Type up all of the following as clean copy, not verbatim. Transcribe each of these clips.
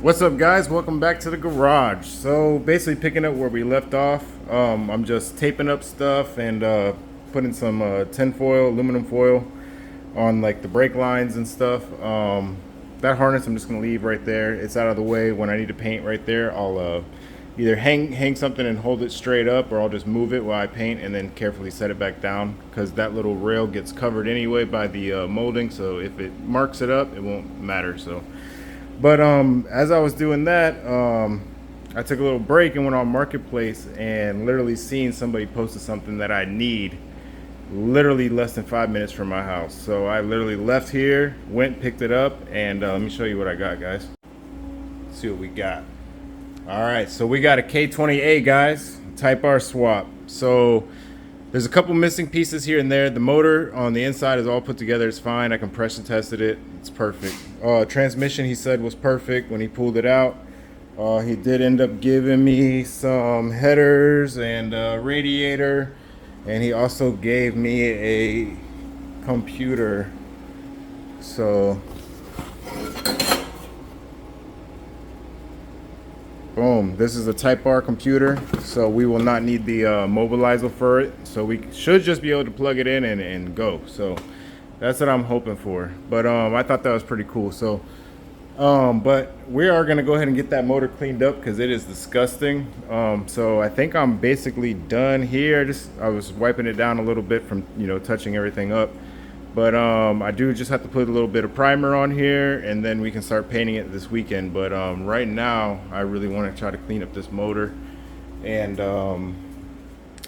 What's up, guys? Welcome back to the garage. So basically picking up where we left off. I'm just taping up stuff and putting some tin foil, aluminum foil on like the brake lines and stuff. That harness I'm just gonna leave right there. It's out of the way. When I need to paint right there, I'll either hang something and hold it straight up, or I'll just move it while I paint and then carefully set it back down, because that little rail gets covered anyway by the molding. So if it marks it up, it won't matter. So. But as I was doing that, I took a little break and went on Marketplace and literally seen somebody posted something that I need literally less than 5 minutes from my house. So I literally left here, went, picked it up, and let me show you what I got, guys. Let's see what we got. All right, so we got a K20A, guys, Type R swap. So there's a couple missing pieces here and there. The motor on the inside is all put together. It's fine. I compression tested it. It's perfect. Transmission, he said, was perfect when he pulled it out. He did end up giving me some headers and radiator. And he also gave me a computer. So, boom, this is a Type R computer, so we will not need the mobilizer for it. So we should just be able to plug it in and go. So that's what I'm hoping for. But I thought that was pretty cool. So, but we are gonna go ahead and get that motor cleaned up because it is disgusting. So I think I'm basically done here. I was wiping it down a little bit from touching everything up. But I do just have to put a little bit of primer on here, and then we can start painting it this weekend. But right now, I really want to try to clean up this motor, and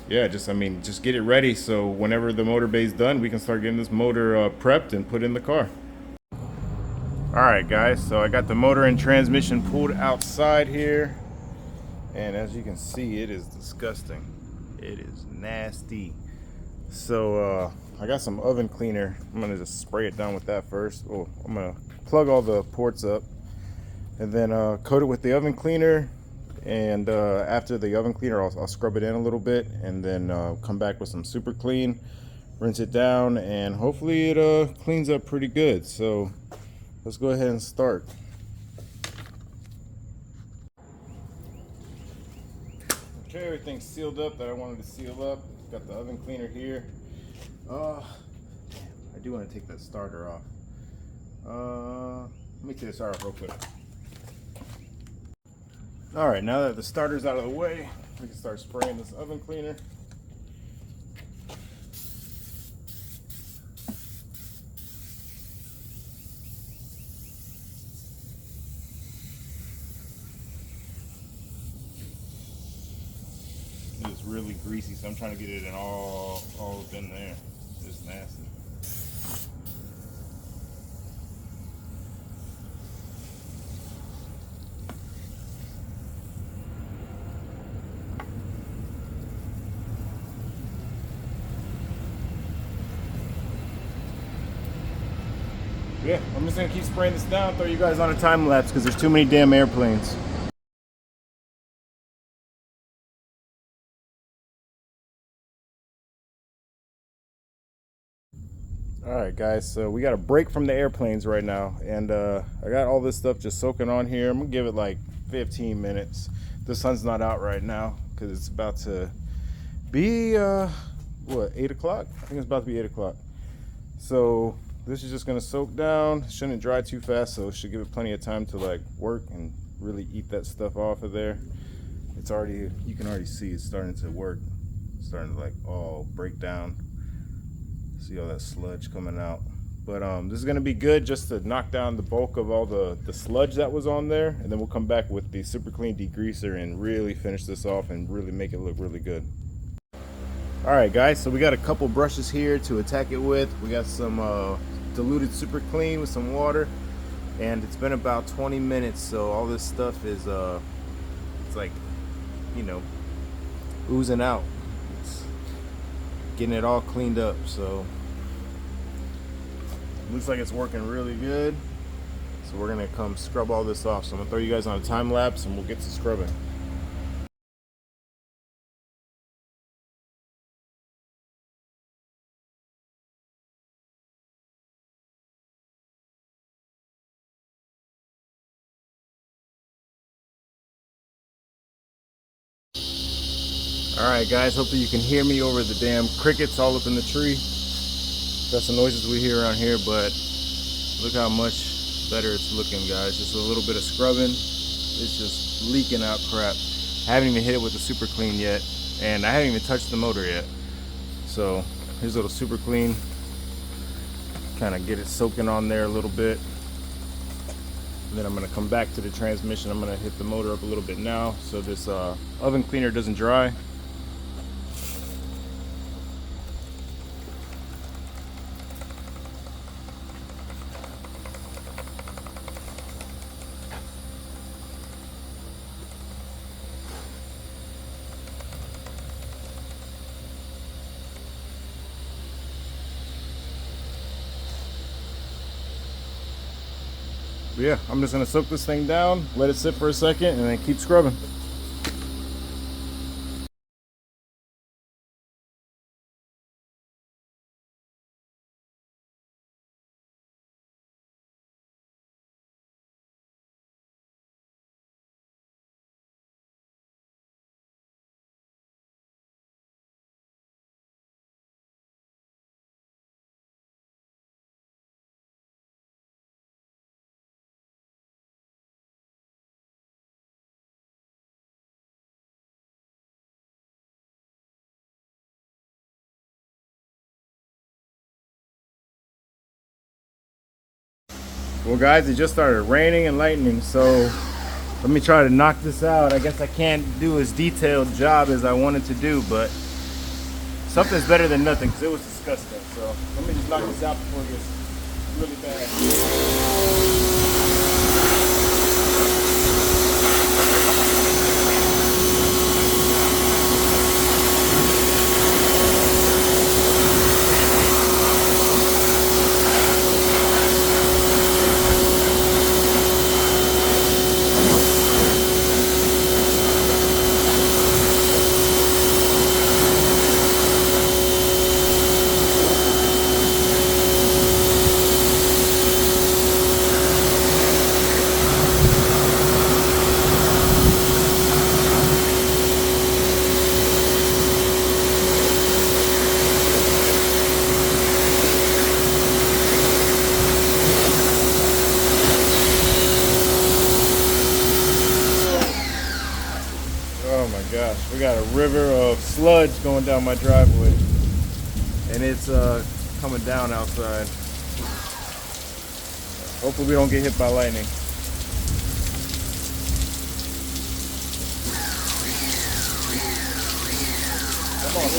yeah, just get it ready. So whenever the motor bay's done, we can start getting this motor prepped and put in the car. All right, guys. So I got the motor and transmission pulled outside here, and as you can see, it is disgusting. It is nasty. So I got some oven cleaner. I'm gonna just spray it down with that first. Oh, I'm gonna plug all the ports up and then coat it with the oven cleaner. And after the oven cleaner, I'll scrub it in a little bit and then come back with some super clean, rinse it down, and hopefully it cleans up pretty good. So let's go ahead and start. Okay, everything's sealed up that I wanted to seal up. Got the oven cleaner here. I do want to take that starter off. Let me take the starter off real quick. All right, now that the starter's out of the way, we can start spraying this oven cleaner. It's really greasy, so I'm trying to get it in all up in there. It's nasty. Yeah, I'm just gonna keep spraying this down, throw you guys on a time lapse because there's too many damn airplanes. All right, guys, so we got a break from the airplanes right now, and I got all this stuff just soaking on here. I'm gonna give it like 15 minutes. The sun's not out right now because it's about to be what, 8 o'clock? I think it's about to be 8 o'clock. So this is just gonna soak down. Shouldn't dry too fast, so it should give it plenty of time to like work and really eat that stuff off of there. It's already, you can already see it's starting to work. It's starting to like all break down. See all that sludge coming out. But this is gonna be good just to knock down the bulk of all the sludge that was on there, and then we'll come back with the super clean degreaser and really finish this off and really make it look really good. All right, guys, so we got a couple brushes here to attack it with. We got some diluted super clean with some water, and it's been about 20 minutes, so all this stuff is it's like, oozing out. It's getting it all cleaned up. So looks like it's working really good. So we're gonna come scrub all this off. So I'm gonna throw you guys on a time lapse and we'll get to scrubbing. Alright guys, hopefully you can hear me over the damn crickets all up in the tree. That's the noises we hear around here, but look how much better it's looking, guys. Just a little bit of scrubbing. It's just leaking out crap. I haven't even hit it with the super clean yet, and I haven't even touched the motor yet. So here's a little super clean. Kind of get it soaking on there a little bit. And then I'm going to come back to the transmission. I'm going to hit the motor up a little bit now so this oven cleaner doesn't dry. But yeah, I'm just gonna soak this thing down, let it sit for a second, and then keep scrubbing. Well guys, it just started raining and lightning, so let me try to knock this out. I guess I can't do as detailed job as I wanted to do, but something's better than nothing because it was disgusting. So let me just knock this out before it gets really bad. Oh my gosh, we got a river of sludge going down my driveway, and it's coming down outside. Hopefully we don't get hit by lightning. Come on.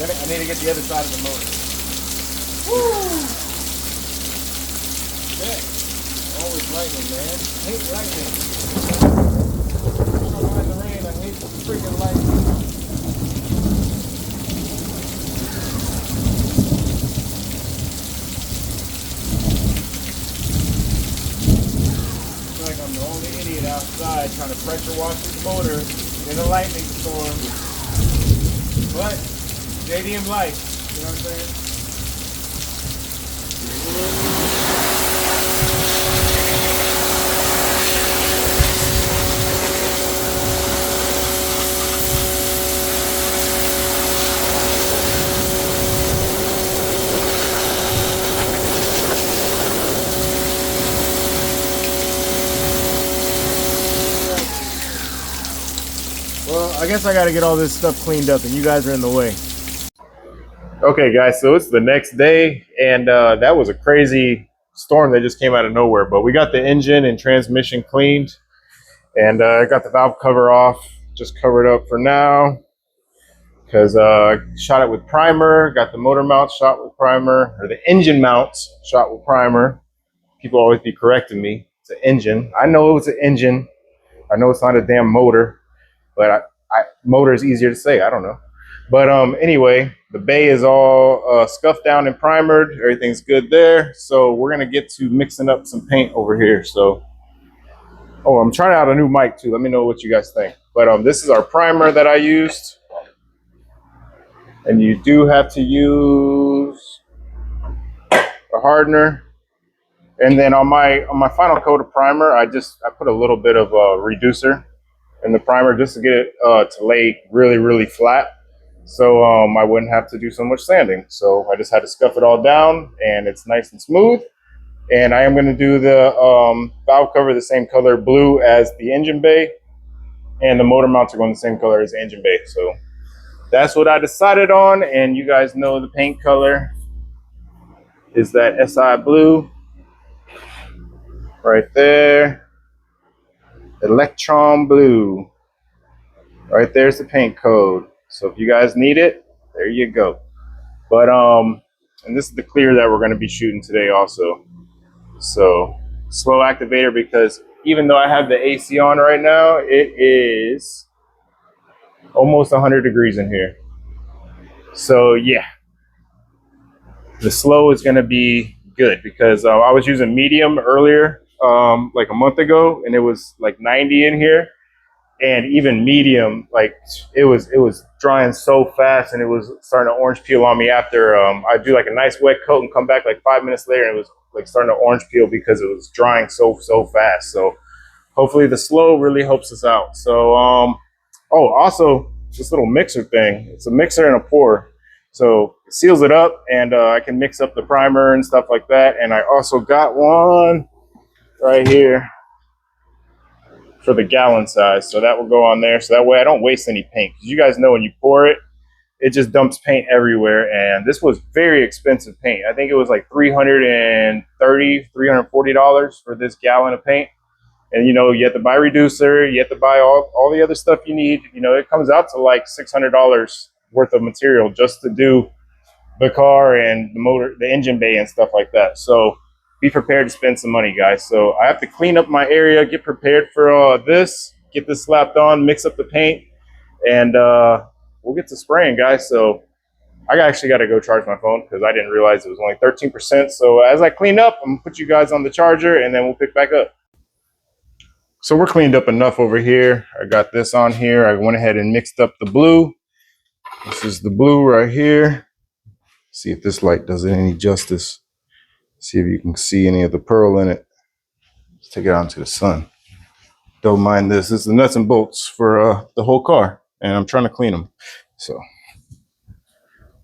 I need to get the other side of the motor. Woo! Shit. Always lightning, man. I hate lightning. I don't mind the rain. I hate freaking lightning. I feel like I'm the only idiot outside trying to pressure wash this motor in a lightning storm. But stadium life, you know what I'm saying? I guess I gotta get all this stuff cleaned up and you guys are in the way. Okay guys, so it's the next day and that was a crazy storm that just came out of nowhere, but we got the engine and transmission cleaned and I got the valve cover off, just covered up for now because I shot it with primer, got the motor mount shot with primer, or the engine mounts shot with primer. People always be correcting me. It's an engine. I know it's an engine. I know it's not a damn motor, but motor is easier to say. I don't know. But anyway, the bay is all scuffed down and primered. Everything's good there. So we're going to get to mixing up some paint over here. So, oh, I'm trying out a new mic too. Let me know what you guys think. But this is our primer that I used. And you do have to use a hardener. And then on my final coat of primer, I put a little bit of a reducer in the primer just to get it to lay really flat. So I wouldn't have to do so much sanding. So I just had to scuff it all down and it's nice and smooth. And I am going to do the valve cover the same color blue as the engine bay. And the motor mounts are going the same color as the engine bay. So that's what I decided on. And you guys know the paint color is that SI blue right there. Electron blue. Right there's the paint code. So if you guys need it, there you go. But and this is the clear that we're going to be shooting today also. So slow activator, because even though I have the AC on right now, it is almost 100 degrees in here. So yeah, the slow is going to be good because I was using medium earlier, like a month ago, and it was like 90 in here. And even medium, like it was drying so fast, and it was starting to orange peel on me after I do like a nice wet coat and come back like 5 minutes later, and it was like starting to orange peel because it was drying so fast. So hopefully the slow really helps us out. So oh, also this little mixer thing, it's a mixer and a pour, so it seals it up, and I can mix up the primer and stuff like that. And I also got one right here for the gallon size, so that will go on there, so that way I don't waste any paint, because you guys know when you pour it, it just dumps paint everywhere. And this was very expensive paint. I think it was like $340 for this gallon of paint. And you know, you have to buy reducer, you have to buy all the other stuff you need. You know, it comes out to like $600 worth of material just to do the car and the motor, the engine bay and stuff like that. So be prepared to spend some money, guys. So I have to clean up my area, get prepared for this, get this slapped on, mix up the paint, and we'll get to spraying, guys. So I actually got to go charge my phone because I didn't realize it was only 13%. So as I clean up, I'm gonna put you guys on the charger and then we'll pick back up. So we're cleaned up enough over here. I got this on here. I went ahead and mixed up the blue. This is the blue right here. See if this light does it any justice. See if you can see any of the pearl in it. Let's take it out into the sun. Don't mind this. This is the nuts and bolts for the whole car, and I'm trying to clean them. So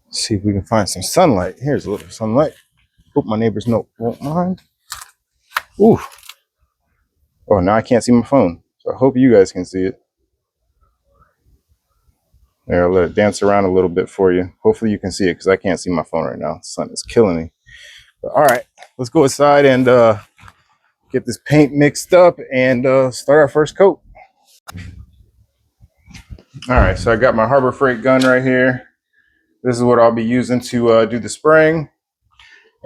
let's see if we can find some sunlight. Here's a little sunlight. Hope my neighbors won't mind. Ooh. Oh, now I can't see my phone. So I hope you guys can see it. There, I'll let it dance around a little bit for you. Hopefully you can see it because I can't see my phone right now. The sun is killing me. But, all right, let's go inside and get this paint mixed up and start our first coat. All right, so I got my Harbor Freight gun right here. This is what I'll be using to do the spraying.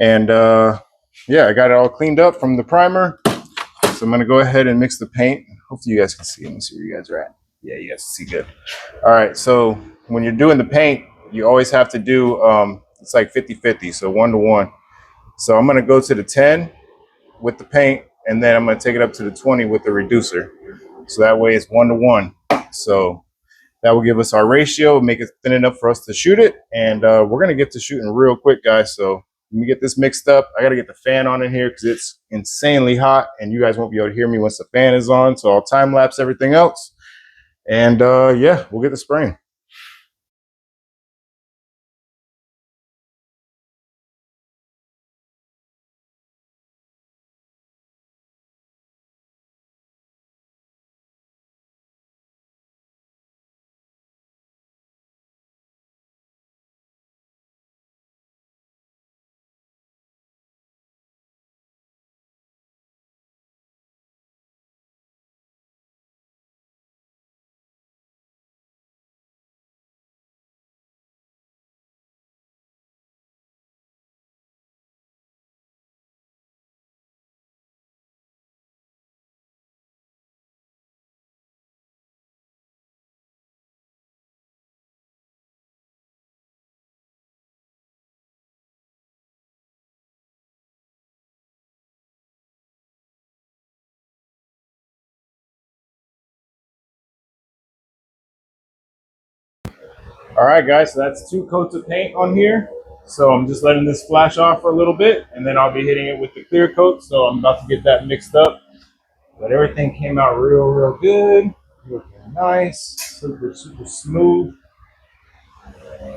And yeah, I got it all cleaned up from the primer. So I'm gonna go ahead and mix the paint. Hopefully you guys can see. Let me see where you guys are at. Yeah, you guys see good. All right, so when you're doing the paint, you always have to do, it's like 50-50, so 1-to-1. So I'm gonna go to the 10 with the paint, and then I'm gonna take it up to the 20 with the reducer. So that way it's 1-to-1. So that will give us our ratio, make it thin enough for us to shoot it. And we're gonna get to shooting real quick, guys. So let me get this mixed up. I gotta get the fan on in here because it's insanely hot and you guys won't be able to hear me once the fan is on. So I'll time lapse everything else. And yeah, we'll get the spraying. All right, guys, so that's 2 coats of paint on here. So I'm just letting this flash off for a little bit, and then I'll be hitting it with the clear coat. So I'm about to get that mixed up. But everything came out real good. Looking nice, super smooth.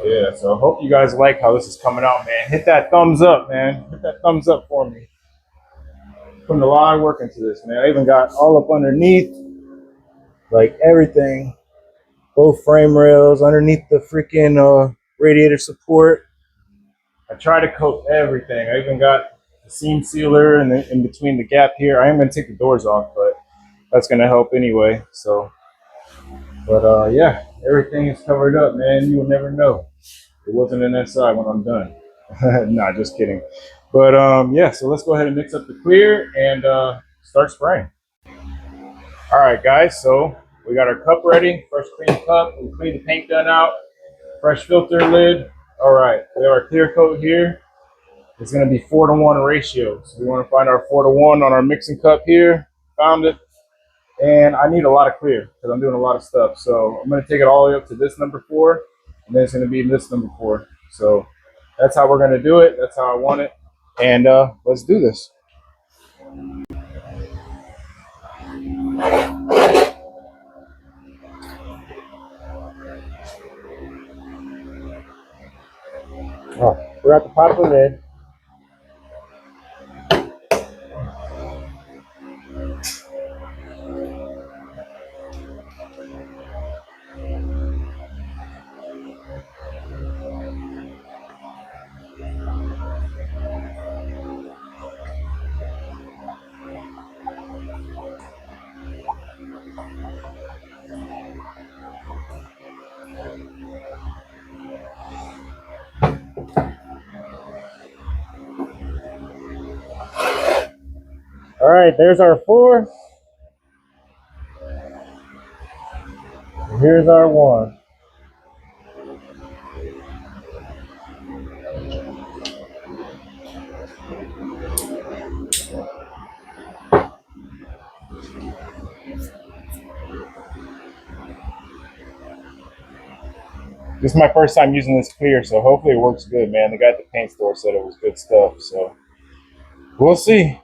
Yeah, so I hope you guys like how this is coming out, man. Hit that thumbs up, man. Hit that thumbs up for me. Putting a lot of work into this, man. I even got all up underneath, like everything. Both frame rails, underneath the freaking radiator support. I try to coat everything. I even got the seam sealer and in between the gap here. I am going to take the doors off, but that's going to help anyway. So, but yeah, everything is covered up, man. You will never know. It wasn't an SI when I'm done. Nah, just kidding. But yeah, so let's go ahead and mix up the clear and start spraying. All right, guys, so we got our cup ready. Fresh clean cup. We cleaned the paint gun out. Fresh filter lid. All right, we have our clear coat here. It's going to be 4-to-1 ratio. So we want to find our 4-to-1 on our mixing cup here. Found it. And I need a lot of clear because I'm doing a lot of stuff. So I'm going to take it all the way up to this number 4. And then it's going to be this number 4. So that's how we're going to do it. That's how I want it. And let's do this. Oh, we're at the pop the lid. All right, there's our 4. And here's our 1. This is my first time using this clear, so hopefully it works good, man. The guy at the paint store said it was good stuff, so we'll see.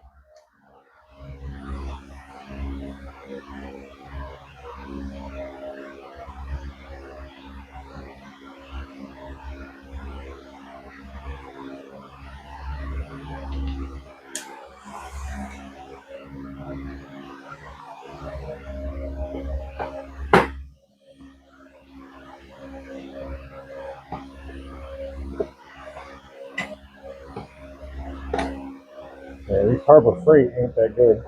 Yeah, these Harbor Freight ain't that good.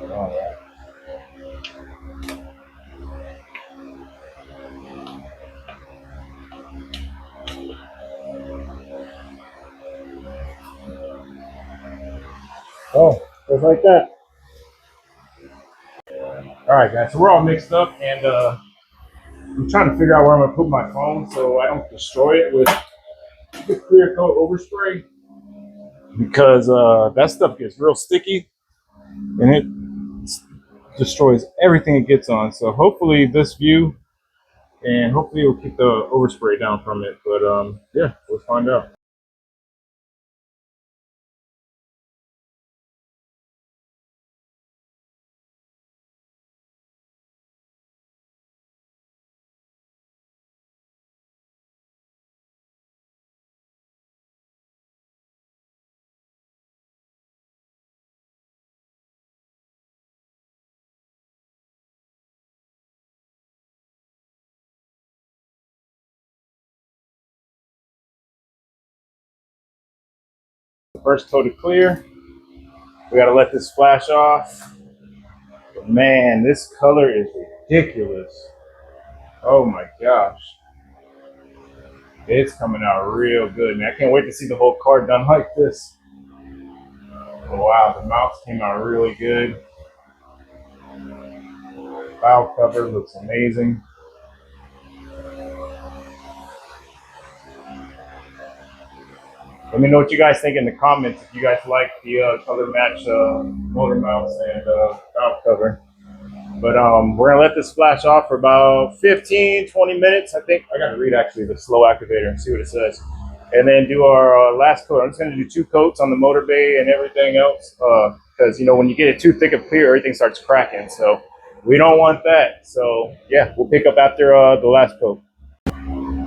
All right. Oh, just like that. All right, guys, so we're all mixed up, and I'm trying to figure out where I'm gonna put my phone so I don't destroy it with the clear coat overspray, because that stuff gets real sticky and it destroys everything it gets on. So hopefully this view, and hopefully it'll keep the overspray down from it. But yeah, let's find out. First coat of clear. We gotta let this flash off. Man, this color is ridiculous. Oh my gosh. It's coming out real good, man. I can't wait to see the whole car done like this. Oh, wow, the mounts came out really good. Valve cover looks amazing. Let me know what you guys think in the comments if you guys like the color match motor mounts and valve cover. But we're gonna let this flash off for about 15, 20 minutes. I think I gotta read actually the slow activator and see what it says. And then do our last coat. I'm just gonna do 2 coats on the motor bay and everything else. Because you know, when you get it too thick of clear, everything starts cracking. So we don't want that. So yeah, we'll pick up after the last coat.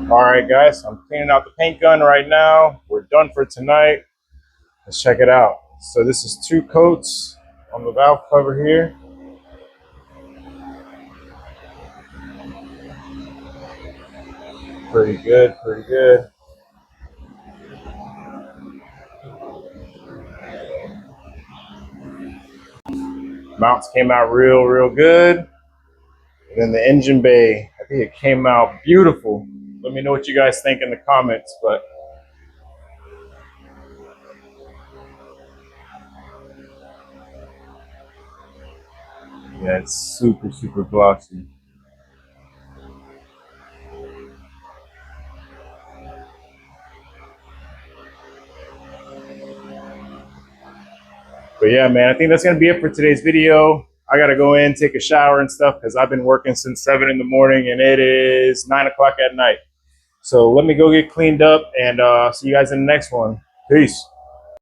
All right, guys, I'm cleaning out the paint gun right now. We're done for tonight. Let's check it out. So this is 2 coats on the valve cover here. Pretty good, pretty good. Mounts came out real good. And then the engine bay, I think it came out beautiful. Let me know what you guys think in the comments, but yeah, it's super glossy. But yeah, man, I think that's gonna be it for today's video. I gotta go in, take a shower and stuff because I've been working since 7 in the morning and it is 9 o'clock at night. So let me go get cleaned up and see you guys in the next one. Peace.